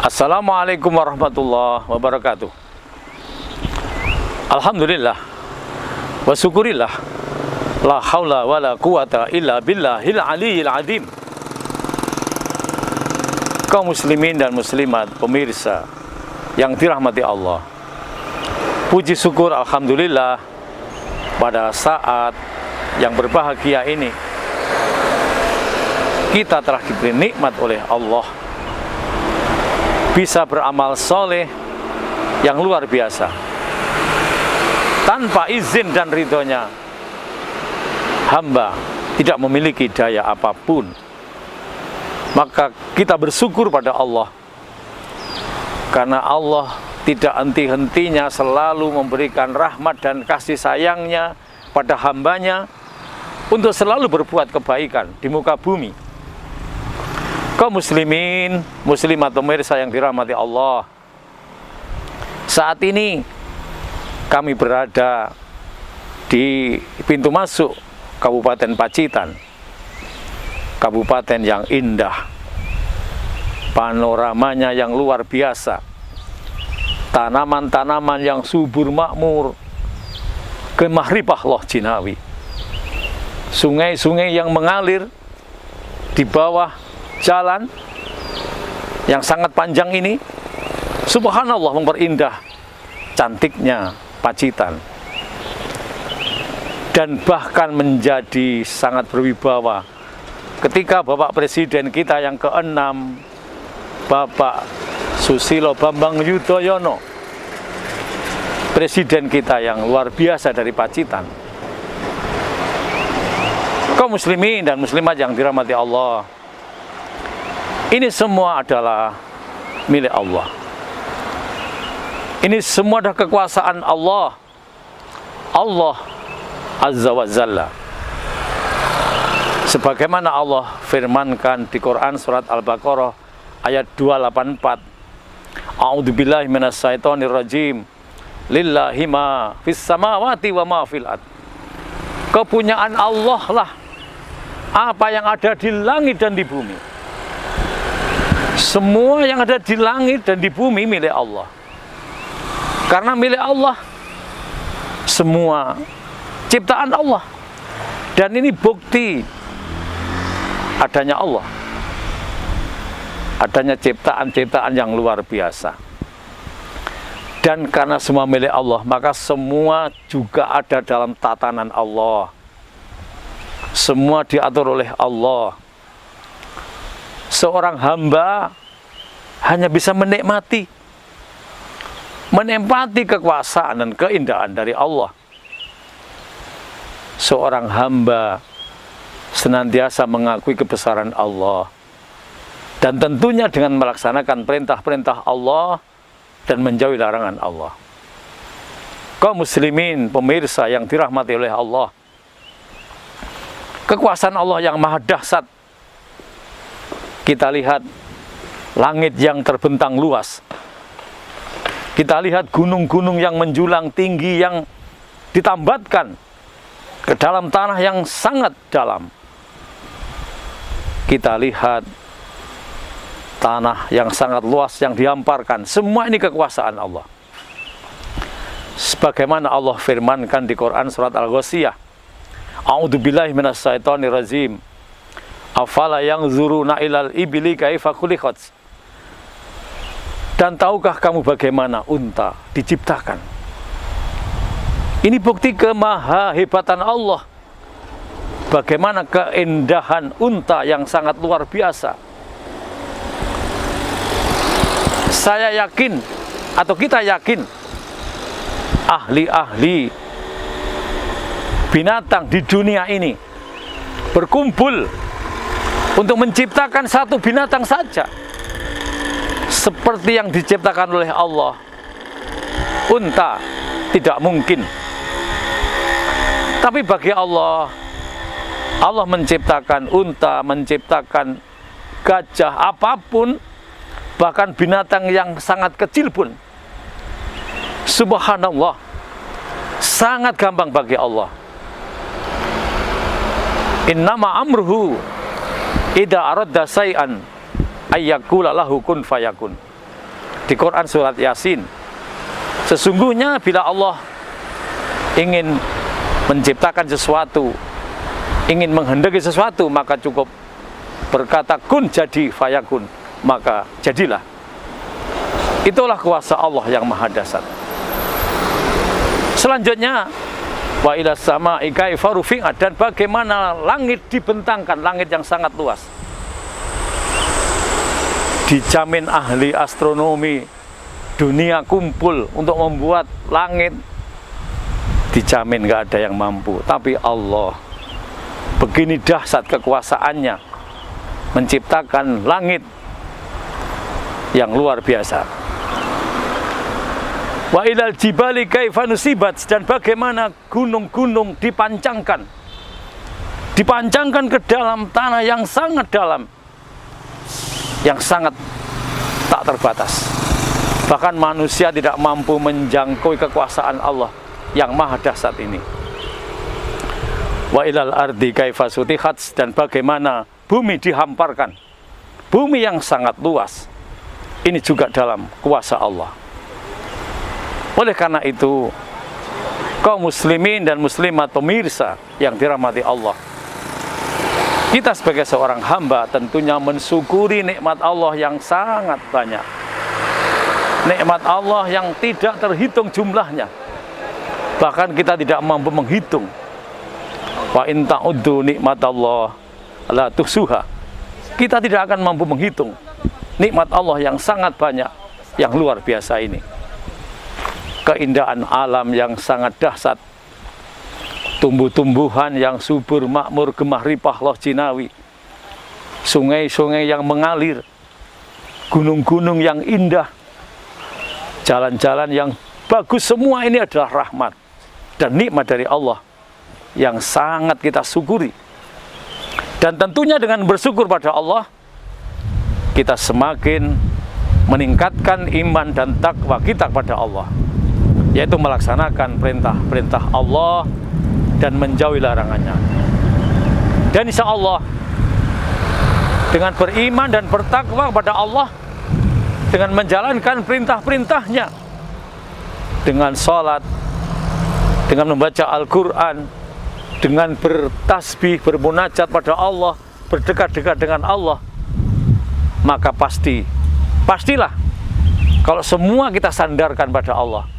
Assalamualaikum warahmatullahi wabarakatuh. Alhamdulillah wa syukurillah, la haula wa la quwata illa billahil aliyil azim. Kaum muslimin dan muslimat, pemirsa yang dirahmati Allah, puji syukur alhamdulillah pada saat yang berbahagia ini kita telah diberi nikmat oleh Allah bisa beramal soleh yang luar biasa. Tanpa izin dan ridhonya, hamba tidak memiliki daya apapun. Maka kita bersyukur pada Allah, karena Allah tidak henti-hentinya selalu memberikan rahmat dan kasih sayangnya pada hambanya untuk selalu berbuat kebaikan di muka bumi. Kaum muslimin, muslimat, pemirsa yang dirahmati Allah, saat ini kami berada di pintu masuk Kabupaten Pacitan, kabupaten yang indah, panoramanya yang luar biasa, tanaman-tanaman yang subur makmur, kemah ribah loh jinawi, sungai-sungai yang mengalir di bawah jalan yang sangat panjang ini, subhanallah, memperindah cantiknya Pacitan, dan bahkan menjadi sangat berwibawa ketika Bapak Presiden kita yang ke-6, Bapak Susilo Bambang Yudhoyono, Presiden kita yang luar biasa dari Pacitan. Kaum muslimin dan muslimat yang dirahmati Allah, ini semua adalah milik Allah. Ini semua adalah kekuasaan Allah, Allah Azza wa Jalla. Sebagaimana Allah firmankan di Quran surat Al-Baqarah ayat 284, A'udzubillahi minasyaitonirrajim, lillahi ma fis samawati wa ma fil ard. Kepunyaan Allah lah apa yang ada di langit dan di bumi. Semua yang ada di langit dan di bumi milik Allah. Karena milik Allah semua ciptaan Allah. Dan ini bukti adanya Allah, adanya ciptaan-ciptaan yang luar biasa. Dan karena semua milik Allah, maka semua juga ada dalam tatanan Allah. Semua diatur oleh Allah. Seorang hamba hanya bisa menikmati kekuasaan dan keindahan dari Allah. Seorang hamba senantiasa mengakui kebesaran Allah, dan tentunya dengan melaksanakan perintah-perintah Allah dan menjauhi larangan Allah. Kaum muslimin, pemirsa yang dirahmati oleh Allah, kekuasaan Allah yang maha dahsyat. Kita lihat langit yang terbentang luas, kita lihat gunung-gunung yang menjulang tinggi yang ditambatkan ke dalam tanah yang sangat dalam. Kita lihat tanah yang sangat luas yang dihamparkan. Semua ini kekuasaan Allah. Sebagaimana Allah firmankan di Quran surat Al-Ghasyiyah, A'udzubillahi minasyaitonirrajim, afala yanzuruna ilal ibili kaifa khuliqat. Dan tahukah kamu bagaimana unta diciptakan? Ini bukti kemahahebatan Allah. Bagaimana keindahan unta yang sangat luar biasa. Saya yakin, atau kita yakin, ahli-ahli binatang di dunia ini berkumpul untuk menciptakan satu binatang saja seperti yang diciptakan oleh Allah. Unta tidak mungkin. Tapi bagi Allah, Allah menciptakan unta, menciptakan gajah, apapun, bahkan binatang yang sangat kecil pun, subhanallah, sangat gampang bagi Allah. Innama amruhu idza aradda syai'an ayyakula lahu kun fayakun. di Quran surat Yasin. Sesungguhnya bila Allah ingin menciptakan sesuatu, ingin menghendaki sesuatu, maka cukup berkata kun jadi fayakun, maka jadilah. Itulah kuasa Allah yang maha dahsyat. Selanjutnya, wa ila sama'i kaifa rufi'at, dan bagaimana langit dibentangkan, langit yang sangat luas. Dijamin ahli astronomi dunia kumpul untuk membuat langit, dijamin gak ada yang mampu. Tapi Allah, begini dahsyat kekuasaannya menciptakan langit yang luar biasa. Wa ilal jibali kaifa nusibat, dan bagaimana gunung-gunung dipancangkan ke dalam tanah yang sangat dalam, yang sangat tak terbatas. Bahkan manusia tidak mampu menjangkau kekuasaan Allah yang maha dahsyat ini. Wa ilal ardi kaifa sutihat, dan bagaimana bumi dihamparkan, bumi yang sangat luas, ini juga dalam kuasa Allah. Oleh karena itu, kaum muslimin dan muslimat pemirsa yang dirahmati Allah, kita sebagai seorang hamba tentunya mensyukuri nikmat Allah yang sangat banyak. Nikmat Allah yang tidak terhitung jumlahnya, bahkan kita tidak mampu menghitung. Wa in ta'uddu nikmatallah la tuhsuha, kita tidak akan mampu menghitung nikmat Allah yang sangat banyak, yang luar biasa ini. Keindahan alam yang sangat dahsyat, tumbuh-tumbuhan yang subur makmur gemah ripah loh jinawi, sungai-sungai yang mengalir, gunung-gunung yang indah, jalan-jalan yang bagus, semua ini adalah rahmat dan nikmat dari Allah yang sangat kita syukuri. Dan tentunya dengan bersyukur pada Allah, kita semakin meningkatkan iman dan takwa kita kepada Allah, yaitu melaksanakan perintah-perintah Allah dan menjauhi larangannya. Dan insya Allah, dengan beriman dan bertakwa kepada Allah, dengan menjalankan perintah-perintahnya, dengan sholat, dengan membaca Al-Quran, dengan bertasbih, bermunajat pada Allah, berdekat-dekat dengan Allah, maka pastilah kalau semua kita sandarkan pada Allah,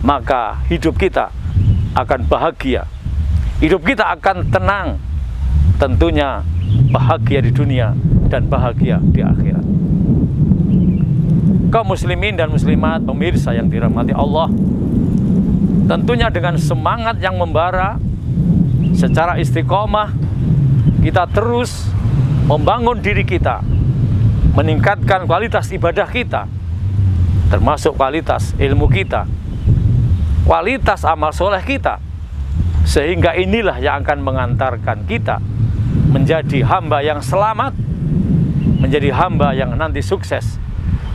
maka hidup kita akan bahagia, hidup kita akan tenang, tentunya bahagia di dunia dan bahagia di akhirat. Kaum muslimin dan muslimat pemirsa yang dirahmati Allah, tentunya dengan semangat yang membara, secara istiqomah kita terus membangun diri kita, meningkatkan kualitas ibadah kita, termasuk kualitas ilmu kita, kualitas amal soleh kita, sehingga inilah yang akan mengantarkan kita menjadi hamba yang selamat, menjadi hamba yang nanti sukses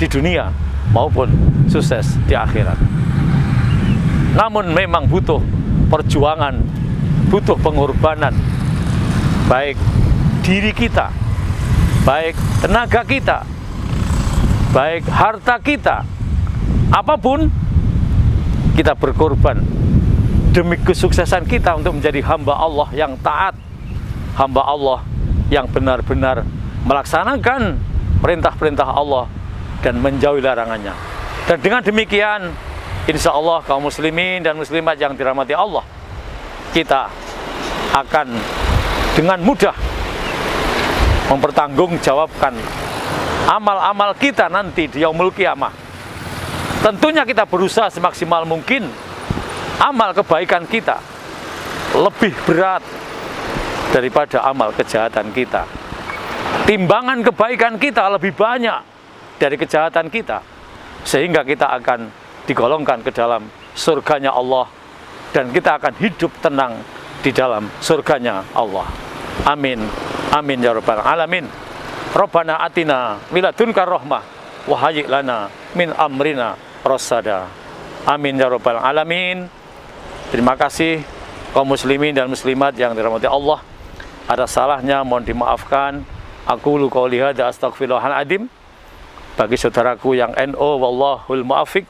di dunia maupun sukses di akhirat. Namun memang butuh perjuangan, butuh pengorbanan, baik diri kita, baik tenaga kita, baik harta kita, apapun kita berkorban demi kesuksesan kita untuk menjadi hamba Allah yang taat, hamba Allah yang benar-benar melaksanakan perintah-perintah Allah dan menjauhi larangannya. Dan dengan demikian, insya Allah kaum muslimin dan muslimat yang dirahmati Allah, kita akan dengan mudah mempertanggungjawabkan amal-amal kita nanti di yaumul qiyamah. Tentunya kita berusaha semaksimal mungkin amal kebaikan kita lebih berat daripada amal kejahatan kita. Timbangan kebaikan kita lebih banyak dari kejahatan kita, sehingga kita akan digolongkan ke dalam surganya Allah, dan kita akan hidup tenang di dalam surganya Allah. Amin, amin ya rabbal alamin. Rabbana atina miladunka rahmah wa hayyi lana min amrina rasyada. Amin ya rabbal alamin. Terima kasih kaum muslimin dan muslimat yang dirahmati Allah. Ada salahnya mohon dimaafkan. Aku qouli hadza astaghfirullahaladzim. bagi saudaraku yang NO wallahul muafiq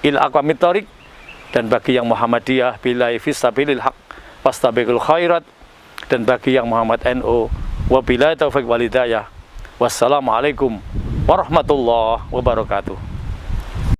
ila aqwamit thoriq, dan bagi yang Muhammadiyah billahi fisabilil haq fastabiqul khairat, dan bagi yang Muhammad NO wabillahi taufiq walhidayah. Wassalamualaikum warahmatullahi wabarakatuh.